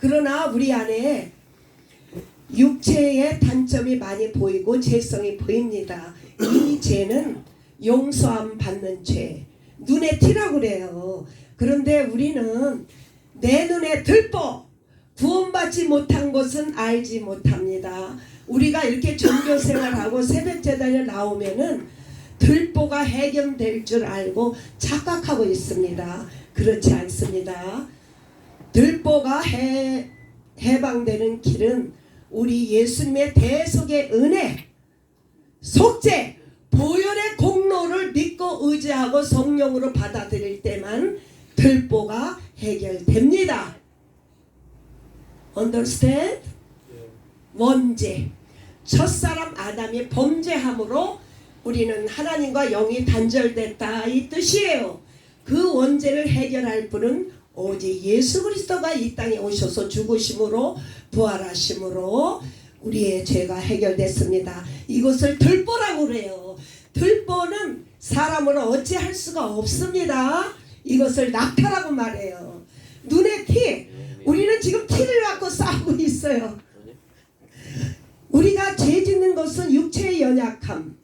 그러나 우리 안에 육체의 단점이 많이 보이고 죄성이 보입니다. 이 죄는 용서함 받는 죄, 눈에 티라고 그래요. 그런데 우리는 내 눈에 들보, 구원받지 못한 것은 알지 못합니다. 우리가 이렇게 종교생활하고 새벽제단에 나오면은 들보가 해결될 줄 알고 착각하고 있습니다. 그렇지 않습니다. 들보가 해방되는 길은 우리 예수님의 대속의 은혜, 속죄, 보혈의 공로를 믿고 의지하고 성령으로 받아들일 때만 들보가 해결됩니다. Understand? 원죄, 첫사람 아담이 범죄함으로 우리는 하나님과 영이 단절됐다 이 뜻이에요. 그 원죄를 해결할 분은 오직 예수 그리스도가 이 땅에 오셔서 죽으심으로 부활하심으로 우리의 죄가 해결됐습니다. 이것을 들보라고 그래요. 들보는 사람으로 어찌할 수가 없습니다. 이것을 낙타라고 말해요. 눈에 티. 우리는 지금 티를 갖고 싸우고 있어요. 우리가 죄 짓는 것은 육체의 연약함,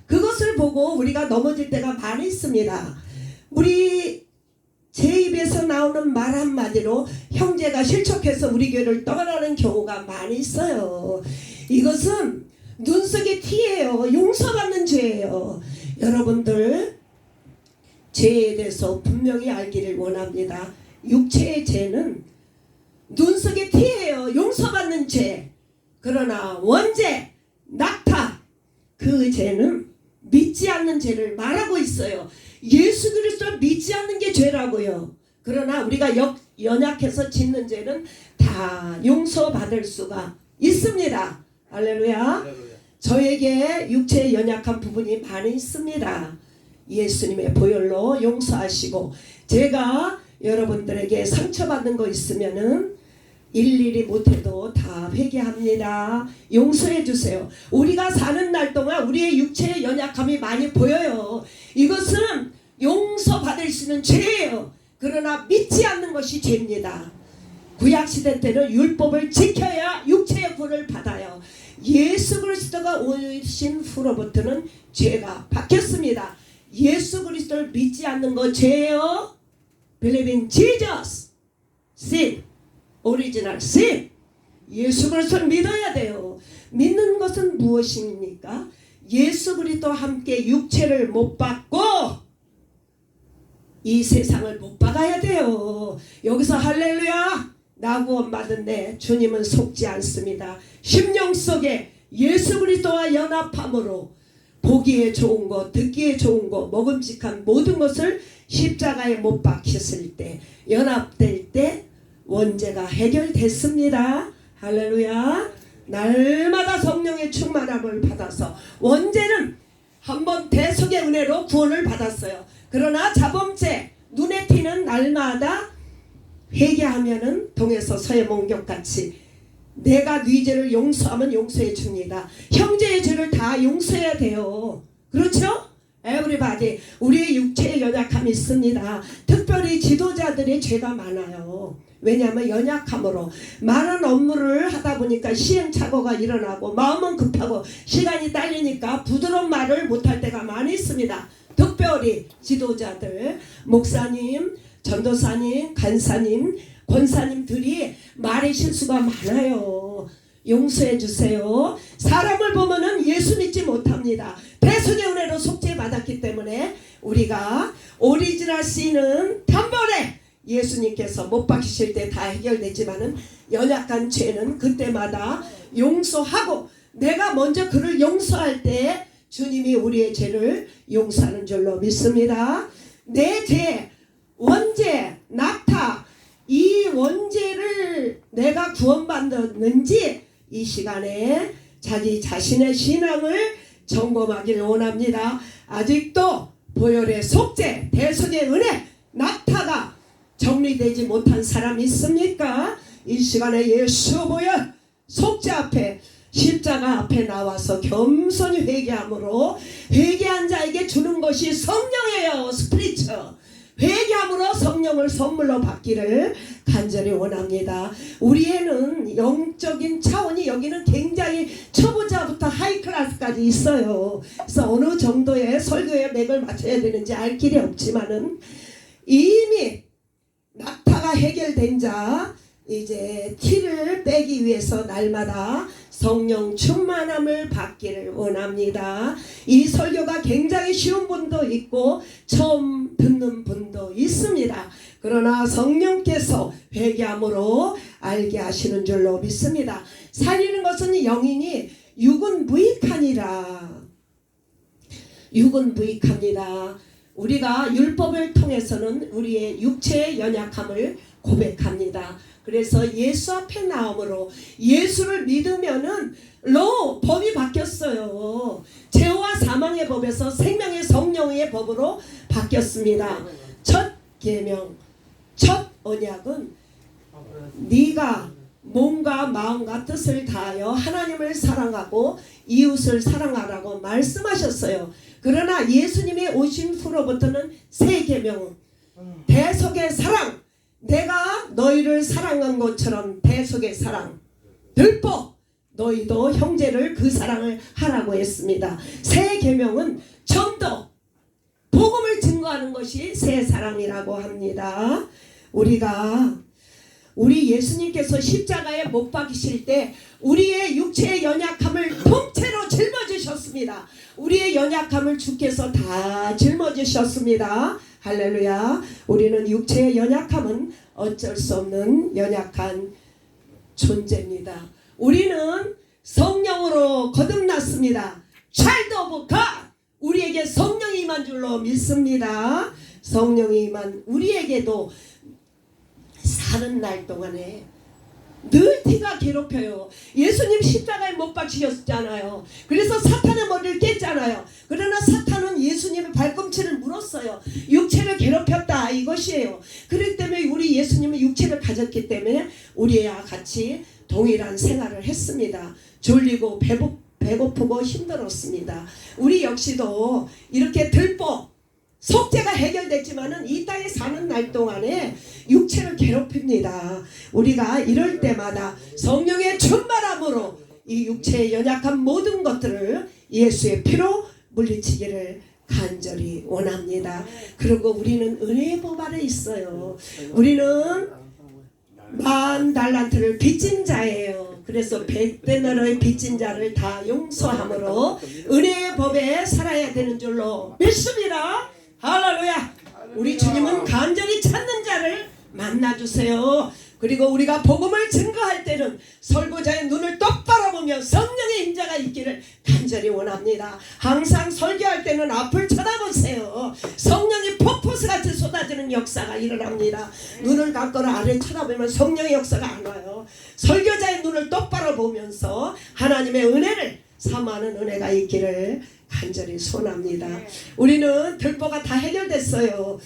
그것을 보고 우리가 넘어질 때가 많이 있습니다. 우리 제 입에서 나오는 말 한마디로 형제가 실족해서 우리 교회를 떠나는 경우가 많이 있어요. 이것은 눈 속의 티예요. 용서받는 죄예요. 여러분들 죄에 대해서 분명히 알기를 원합니다. 육체의 죄는 눈 속의 티예요. 용서받는 죄. 그러나 원죄, 낙타, 그 죄는 믿지 않는 죄를 말하고 있어요. 예수 그리스도를 믿지 않는 게 죄라고요. 그러나 우리가 연약해서 짓는 죄는 다 용서받을 수가 있습니다. 할렐루야. 저에게 육체의 연약한 부분이 많이 있습니다. 예수님의 보혈로 용서하시고, 제가 여러분들에게 상처받는 거 있으면은 일일이 못해도 다 회개합니다. 용서해 주세요. 우리가 사는 날 동안 우리의 육체의 연약함이 많이 보여요. 이것은 용서받을 수 있는 죄예요. 그러나 믿지 않는 것이 죄입니다. 구약시대 때는 율법을 지켜야 육체의 구원을 받아요. 예수 그리스도가 오신 후로부터는 죄가 바뀌었습니다. 예수 그리스도를 믿지 않는 거 죄예요. Believe in Jesus. Sin. 오리지널 sin. 예수 그리스도를 믿어야 돼요. 믿는 것은 무엇입니까? 예수 그리스도와 함께 육체를 못 받고 이 세상을 못 받아야 돼요. 여기서 할렐루야, 나 구원 받은데 주님은 속지 않습니다. 심령 속에 예수 그리스도와 연합함으로 보기에 좋은 것, 듣기에 좋은 것, 먹음직한 모든 것을 십자가에 못 박혔을 때, 연합될 때 원죄가 해결됐습니다. 할렐루야. 날마다 성령의 충만함을 받아서 원죄는 한번 대속의 은혜로 구원을 받았어요. 그러나 자범죄, 눈에 띄는 날마다 회개하면은 동에서 서의 몽격같이 내가 네 죄를 용서하면 용서해 줍니다. 형제의 죄를 다 용서해야 돼요. 그렇죠? Everybody. 우리의 육체의 연약함이 있습니다. 특별히 지도자들의 죄가 많아요. 왜냐하면 연약함으로 많은 업무를 하다 보니까 시행착오가 일어나고 마음은 급하고 시간이 딸리니까 부드러운 말을 못할 때가 많이 있습니다. 특별히 지도자들, 목사님, 전도사님, 간사님, 권사님들이 말의 실수가 많아요. 용서해 주세요. 사람을 보면은 예수 믿지 못합니다. 대속의 은혜로 속죄 받았기 때문에 우리가 오리지널 씨는 단번에 예수님께서 못 박히실 때 다 해결되지만은 연약한 죄는 그때마다 용서하고, 내가 먼저 그를 용서할 때 주님이 우리의 죄를 용서하는 줄로 믿습니다. 내 죄, 원죄, 낙타, 이 원죄를 내가 구원받았는지 이 시간에 자기 자신의 신앙을 점검하기를 원합니다. 아직도 보혈의 속죄, 대속의 은혜, 낙타가 정리되지 못한 사람이 있습니까? 이 시간에 예수 보혈 속죄 앞에, 십자가 앞에 나와서 겸손히 회개함으로 회개한 자에게 주는 것이 성령이에요. 스피리처. 회개함으로 성령을 선물로 받기를 간절히 원합니다. 우리에는 영적인 차원이 여기는 굉장히 초보자부터 하이클래스까지 있어요. 그래서 어느 정도의 설교의 맥을 맞춰야 되는지 알 길이 없지만은 이미 낙타가 해결된 자 이제 티를 빼기 위해서 날마다 성령 충만함을 받기를 원합니다. 이 설교가 굉장히 쉬운 분도 있고 처음 듣는 분도 있습니다. 그러나 성령께서 회개함으로 알게 하시는 줄로 믿습니다. 살리는 것은 영이니 육은 무익하니라. 육은 무익합니다. 우리가 율법을 통해서는 우리의 육체의 연약함을 고백합니다. 그래서 예수 앞에 나옴으로 예수를 믿으면은 법이 바뀌었어요. 죄와 사망의 법에서 생명의 성령의 법으로 바뀌었습니다. 첫 계명, 첫 언약은 네가 몸과 마음과 뜻을 다하여 하나님을 사랑하고 이웃을 사랑하라고 말씀하셨어요. 그러나 예수님이 오신 후로부터는 새 계명은 대속의 사랑, 내가 너희를 사랑한 것처럼 대속의 사랑, 들보 너희도 형제를 그 사랑을 하라고 했습니다. 새 계명은 전도, 복음을 증거하는 것이 새 사랑이라고 합니다. 우리 예수님께서 십자가에 못 박히실 때 우리의 육체의 연약함을 통째로 짊어지셨습니다. 우리의 연약함을 주께서 다 짊어지셨습니다. 할렐루야. 우리는 육체의 연약함은 어쩔 수 없는 연약한 존재입니다. 우리는 성령으로 거듭났습니다. Child of God. 우리에게 성령이 임한 줄로 믿습니다. 성령이 임한 우리에게도 사는 날 동안에 늘 티가 괴롭혀요. 예수님 십자가에 못 박히셨잖아요. 그래서 사탄의 머리를 깼잖아요. 그러나 사탄은 예수님의 발꿈치를 물었어요. 육체를 괴롭혔다 이것이에요. 그렇기 때문에 우리 예수님은 육체를 가졌기 때문에 우리와 같이 동일한 생활을 했습니다. 졸리고 배고프고 힘들었습니다. 우리 역시도 이렇게 속죄가 해결됐지만은 이 땅에 사는 날 동안에 육체를 괴롭힙니다. 우리가 이럴 때마다 성령의 충만함으로 이 육체의 연약한 모든 것들을 예수의 피로 물리치기를 간절히 원합니다. 그리고 우리는 은혜의 법 아래 있어요. 우리는 10,000달란트를 빚진 자예요. 그래서 100데나리의 빚진 자를 다 용서함으로 은혜의 법에 살아야 되는 줄로 믿습니다. 할렐루야. 우리 주님은 간절히 찾는 자를 만나주세요. 그리고 우리가 복음을 증거할 때는 설교자의 눈을 똑바로 보며 성령의 임재가 있기를 간절히 원합니다. 항상 설교할 때는 앞을 쳐다보세요. 성령이 폭포수같이 쏟아지는 역사가 일어납니다. 눈을 감거나 아래 쳐다보면 성령의 역사가 안 와요. 설교자의 눈을 똑바로 보면서 하나님의 은혜를 사모하는 은혜가 있기를 간절히 소원합니다. 우리는 들보가 다 해결됐어요.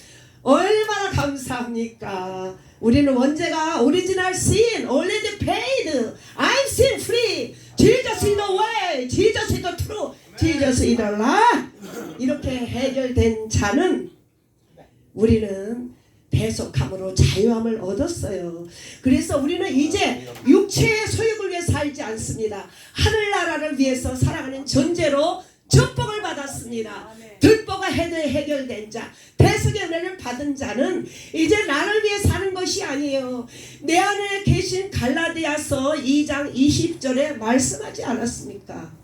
얼마나 감사합니까? 우리는 원죄가 오리지널 sin already paid. I'm sin free. Jesus is the way. Jesus is the truth. Jesus is the life. 이렇게 해결된 자는 우리는 대속함으로 자유함을 얻었어요. 그래서 우리는 이제 육체의 소욕을 위해 살지 않습니다. 하늘나라를 위해서 살아가는 존재로 축복을 받았습니다. 들보가 해결된 자, 대속의 은혜를 받은 자는 이제 나를 위해 사는 것이 아니에요. 내 안에 계신 갈라디아서 2장 20절에 말씀하지 않았습니까?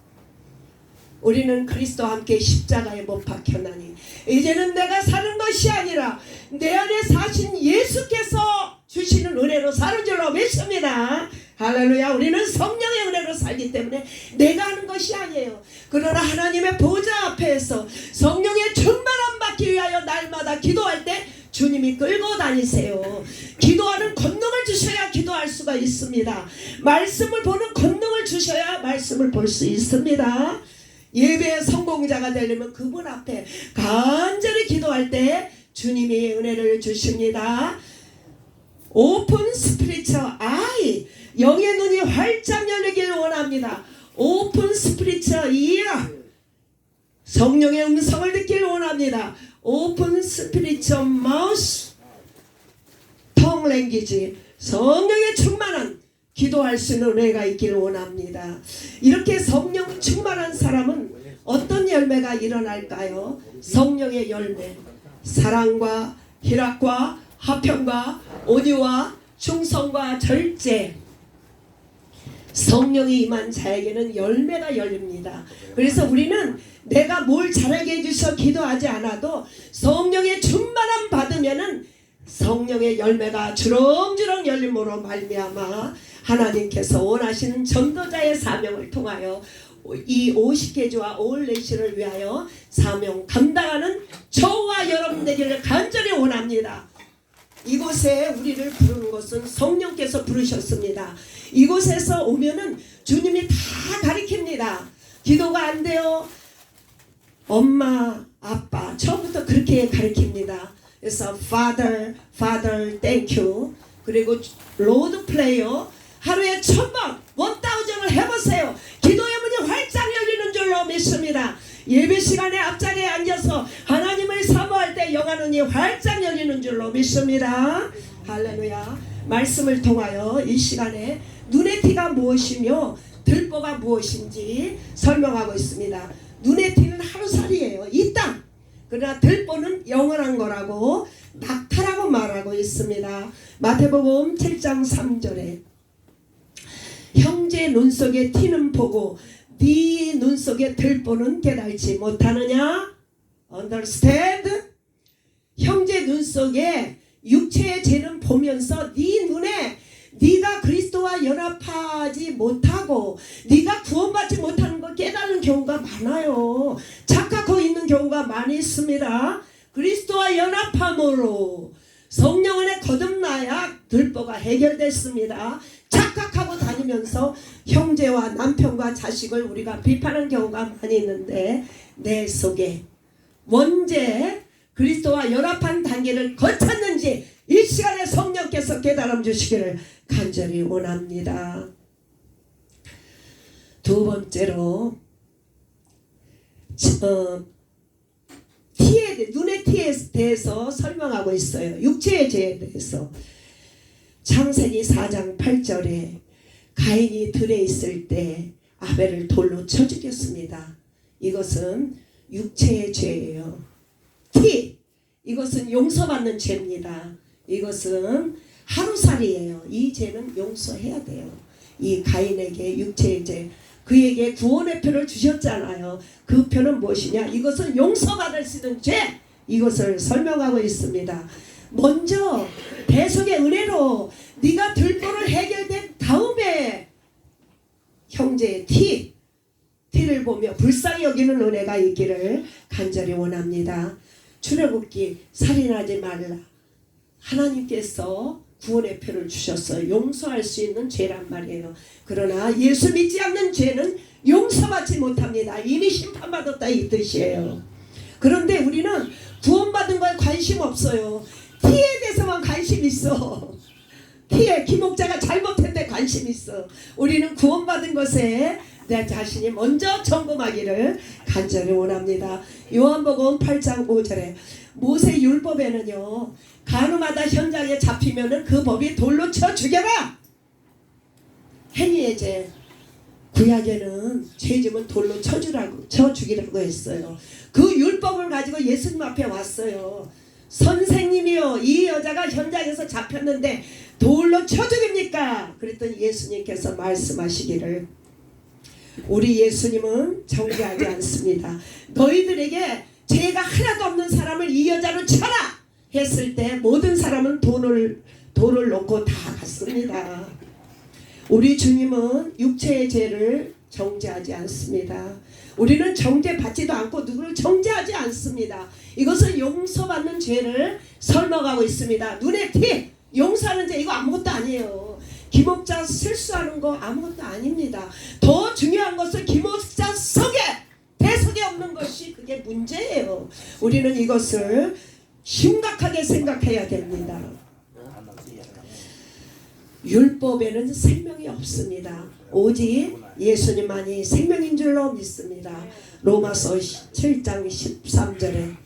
우리는 그리스도와 함께 십자가에 못 박혔나니 이제는 내가 사는 것이 아니라 내 안에 사신 예수께서 주시는 은혜로 사는 줄로 믿습니다. 할렐루야. 우리는 성령의 은혜로 살기 때문에 내가 하는 것이 아니에요. 그러나 하나님의 보좌 앞에서 성령의 충만함 받기 위하여 날마다 기도할 때 주님이 끌고 다니세요. 기도하는 권능을 주셔야 기도할 수가 있습니다. 말씀을 보는 권능을 주셔야 말씀을 볼 수 있습니다. 예배의 성공자가 되려면 그분 앞에 간절히 기도할 때 주님이 은혜를 주십니다. 오픈 스피리처 아이, 영의 눈이 활짝 열리길 원합니다. 오픈 스피리처 이어, 성령의 음성을 듣길 원합니다. open spiritual mouth, tongue language, 성령에 충만한 기도할 수 있는 은혜가 있기를 원합니다. 이렇게 성령 충만한 사람은 어떤 열매가 일어날까요? 성령의 열매, 사랑과 희락과 화평과 온유와 충성과 절제, 성령이 임한 자에게는 열매가 열립니다. 그래서 우리는 내가 뭘 잘하게 해주셔 기도하지 않아도 성령의 충만함 받으면은 성령의 열매가 주렁주렁 열림으로 말미암아 하나님께서 원하시는 전도자의 사명을 통하여 이 50개주와 올레시를 위하여 사명 감당하는 저와 여러분 되기를 간절히 원합니다. 이곳에 우리를 부르는 것은 성령께서 부르셨습니다. 이곳에서 오면은 주님이 다 가르칩니다. 기도가 안 돼요. 엄마, 아빠 처음부터 그렇게 가르칩니다. 그래서 Father, Father, Thank you. 그리고 Lord Prayer 하루에 1000번, 1000을 해보세요. 기도의 문이 활짝 열리는 줄로 믿습니다. 예배 시간에 앞자리에 앉아서 하나님을 사모할 때 영안 눈이 활짝 열리는 줄로 믿습니다. 할렐루야. 말씀을 통하여 이 시간에 눈의 티가 무엇이며 들보가 무엇인지 설명하고 있습니다. 눈의 티는 하루살이에요. 이 땅. 그러나 들보는 영원한 거라고 낙타라고 말하고 있습니다. 마태복음 7장 3절에 형제 눈 속에 티는 보고 네 눈 속에 들보는 깨달지 못하느냐? Understand? 형제 눈 속에 육체의 죄는 보면서 네 눈에 네가 그리스도와 연합하지 못하고 네가 구원받지 못하는 걸 깨달는 경우가 많아요. 착각하고 있는 경우가 많이 있습니다. 그리스도와 연합함으로 성령 안에 거듭나야 들보가 해결됐습니다. 착각하고 다니면서 형제와 남편과 자식을 우리가 비판하는 경우가 많이 있는데 내 속에 언제 그리스도와 연합한 단계를 거쳤는지 이 시간에 성령께서 깨달음 주시기를 간절히 원합니다. 두 번째로 눈의 티에 대해서 설명하고 있어요. 육체의 죄에 대해서. 창세기 4장 8절에 가인이 들에 있을 때 아벨을 돌로 쳐 죽였습니다. 이것은 육체의 죄예요. 티, 이것은 용서받는 죄입니다. 이것은 하루살이에요. 이 죄는 용서해야 돼요. 이 가인에게 육체의 죄, 그에게 구원의 표를 주셨잖아요. 그 표는 무엇이냐? 이것은 용서받을 수 있는 죄, 이것을 설명하고 있습니다. 먼저 대속의 은혜로 네가 들보를 해결된 다음에 형제의 티를 보며 불쌍히 여기는 은혜가 있기를 간절히 원합니다. 출애굽기 살인하지 말라. 하나님께서 구원의 표를 주셨어요. 용서할 수 있는 죄란 말이에요. 그러나 예수 믿지 않는 죄는 용서받지 못합니다. 이미 심판받았다 이 뜻이에요. 그런데 우리는 구원받은 거에 관심 없어요. 티에 대해서만 관심 있어. 티에 김목자가 잘못했는데 관심 있어. 우리는 구원받은 것에 내 자신이 먼저 점검하기를 간절히 원합니다. 요한복음 8장 5절에 모세 율법에는요, 간음하다 현장에 잡히면은 그 법이 돌로 쳐 죽여라. 행위의 죄. 구약에는 죄지면 돌로 쳐 죽이라고 했어요. 그 율법을 가지고 예수님 앞에 왔어요. 선생님이요, 이 여자가 현장에서 잡혔는데 돌로 쳐 죽입니까? 그랬더니 예수님께서 말씀하시기를, 우리 예수님은 정죄하지 않습니다. 너희들에게 죄가 하나도 없는 사람을 이 여자로 쳐라 했을 때 모든 사람은 돌을 놓고 다 갔습니다. 우리 주님은 육체의 죄를 정죄하지 않습니다. 우리는 정죄받지도 않고 누구를 정죄하지 않습니다. 이것은 용서받는 죄를 설명하고 있습니다. 눈에 티, 용서하는 죄, 이거 아무것도 아니에요. 기목자 실수하는 거 아무것도 아닙니다. 더 중요한 것은 기목자 속에 대속이 없는 것이 그게 문제예요. 우리는 이것을 심각하게 생각해야 됩니다. 율법에는 생명이 없습니다. 오직 예수님만이 생명인 줄로 믿습니다. 로마서 7장 13절에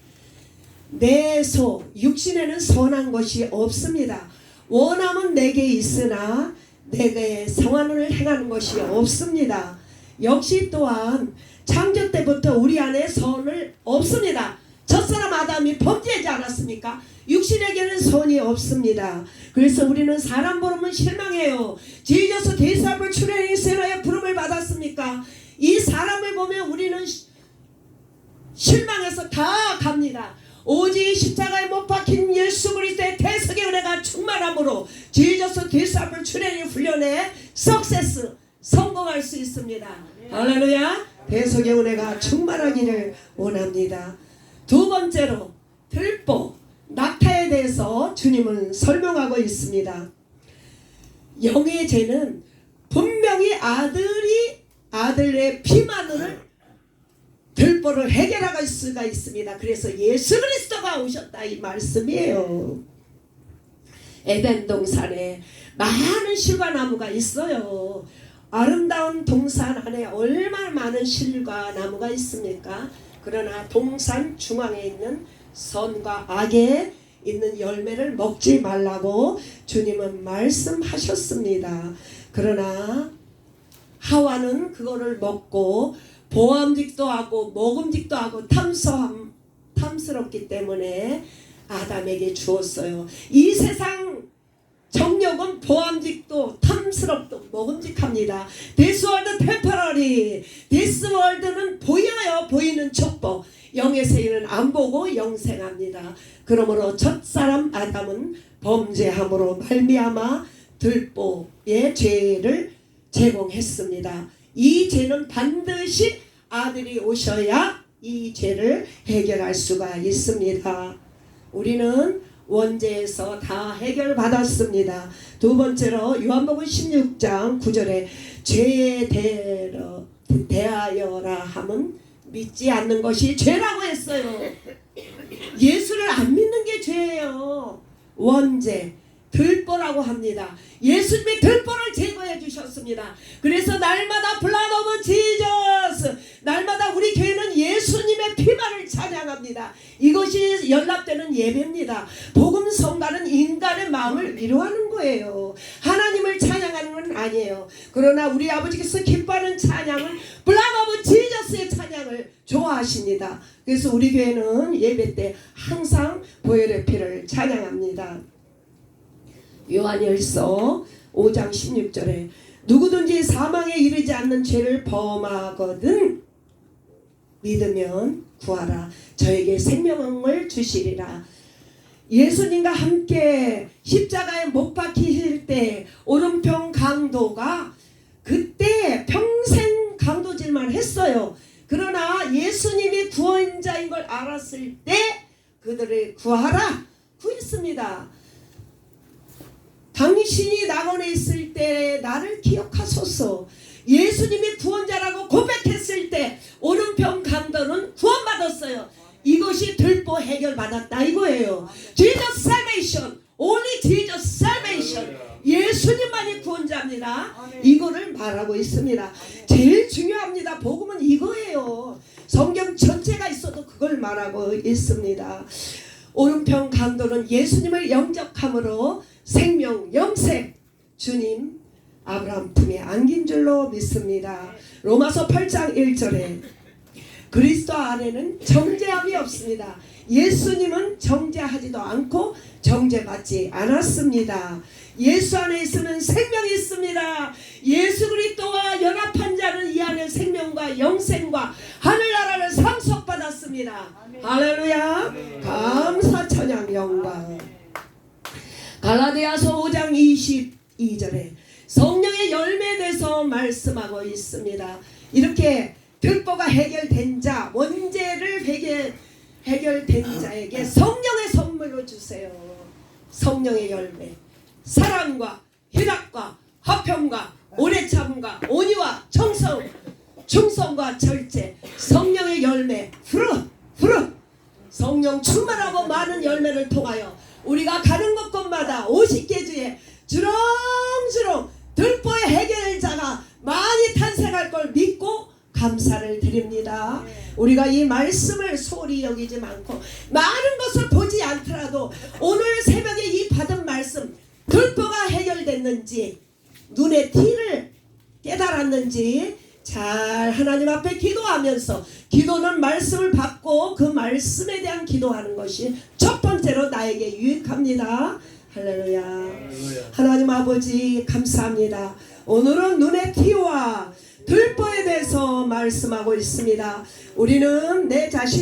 내 속 육신에는 선한 것이 없습니다. 원함은 내게 있으나 내게 성안을 행하는 것이 없습니다. 역시 또한 창조 때부터 우리 안에 선을 없습니다. 첫사람 아담이 범죄하지 않았습니까? 육신에게는 선이 없습니다. 그래서 우리는 사람 부르면 실망해요. 지저스 데이사블 출애굽 세라의 부름을 받았습니까? 이 사람을 보면 우리는 실망해서 다 갑니다. 오직 십자가에 못 박힌 예수 그리스도의 대속의 은혜가 충만함으로 지저스 데이사블 출애굽 훈련에 석세스 성공할 수 있습니다. 할렐루야. 대속의 은혜가 충만하기를 원합니다. 두 번째로 들보 낙타에 대해서 주님은 설명하고 있습니다. 영의 죄는 분명히 아들의 피만으로 들보를 해결할 수가 있습니다. 그래서 예수 그리스도가 오셨다 이 말씀이에요. 에덴 동산에 많은 실과나무가 있어요. 아름다운 동산 안에 얼마나 많은 실과 나무가 있습니까? 그러나 동산 중앙에 있는 선과 악에 있는 열매를 먹지 말라고 주님은 말씀하셨습니다. 그러나 하와는 그거를 먹고 보암직도 하고 먹음직도 하고 탐스럽기 때문에 아담에게 주었어요. 이 세상 정욕은 보암직도 탐스럽도 먹음직합니다. This world temporary. This world는 보여요. 보이는 촉법. 영의 세계는 안 보고 영생합니다. 그러므로 첫사람 아담은 범죄함으로 말미암아 들보의 죄를 제공했습니다. 이 죄는 반드시 아들이 오셔야 이 죄를 해결할 수가 있습니다. 우리는 원죄에서 다 해결받았습니다. 두 번째로 요한복음 16장 9절에 죄에 대하여라 함은 믿지 않는 것이 죄라고 했어요. 예수를 안 믿는 게 죄예요. 원죄 들보라고 합니다. 예수님이 들보를 제거해 주셨습니다. 그래서 날마다 블라드 오브 지저스, 날마다 우리 교회는 예수님의 피만을 찬양합니다. 이것이 연락되는 예배입니다. 복음 성가는 인간의 마음을 위로하는 거예요. 하나님을 찬양하는 건 아니에요. 그러나 우리 아버지께서 기뻐하는 찬양은 블라드 오브 지저스의 찬양을 좋아하십니다. 그래서 우리 교회는 예배 때 항상 보혈의 피를 찬양합니다. 요한일서 5장 16절에 누구든지 사망에 이르지 않는 죄를 범하거든 믿으면 구하라 저에게 생명을 주시리라. 예수님과 함께 십자가에 못 박히실 때 오른편 강도가 그때 평생 강도질만 했어요. 그러나 예수님이 구원자인 걸 알았을 때 그들을 구하라 구했습니다. 당신이 낙원에 있을 때 나를 기억하소서. 예수님이 구원자라고 고백했을 때 오른편 강도는 구원받았어요. 이것이 들보 해결받았다 이거예요. Jesus salvation, only Jesus salvation. 예수님만이 구원자입니다. 이거를 말하고 있습니다. 제일 중요합니다. 복음은 이거예요. 성경 전체가 있어도 그걸 말하고 있습니다. 오른편 강도는 예수님을 영접함으로 생명, 영생, 주님 아브라함 품에 안긴 줄로 믿습니다. 로마서 8장 1절에 그리스도 안에는 정죄함이 없습니다. 예수님은 정죄하지도 않고 정죄받지 않았습니다. 예수 안에 있으면 생명이 있습니다. 예수 그리스도와 연합한 자는 이 안에 생명과 영생과 하늘나라를 상속받았습니다. 할렐루야. 감사 찬양 영광. 갈라디아서 5장 22절에 성령의 열매에 대해서 말씀하고 있습니다. 이렇게 들보가 해결된 자, 원죄를 해결된 자에게 성령의 선물로 주세요. 성령의 열매, 사랑과 희락과 화평과 오래 참음과 온유와 청성, 충성과 절제, 성령의 열매, fruit. 성령 충만하고 많은 열매를 통하여 우리가 가는 곳곳마다 50개 주에 주렁주렁 들보의 해결자가 많이 탄생할 걸 믿고 감사를 드립니다. 우리가 이 말씀을 소홀히 여기지 않고 많은 것을 보지 않더라도 오늘 새벽에 이 받은 말씀 들보가 해결됐는지 눈의 티를 깨달았는지 잘 하나님 앞에 기도하면서, 기도는 말씀을 받고 그 말씀에 대한 기도하는 것이 첫 번째로 나에게 유익합니다. 할렐루야. 하나님 아버지 감사합니다. 오늘은 눈의 티와 들보에 대해서 말씀하고 있습니다. 우리는 내 자신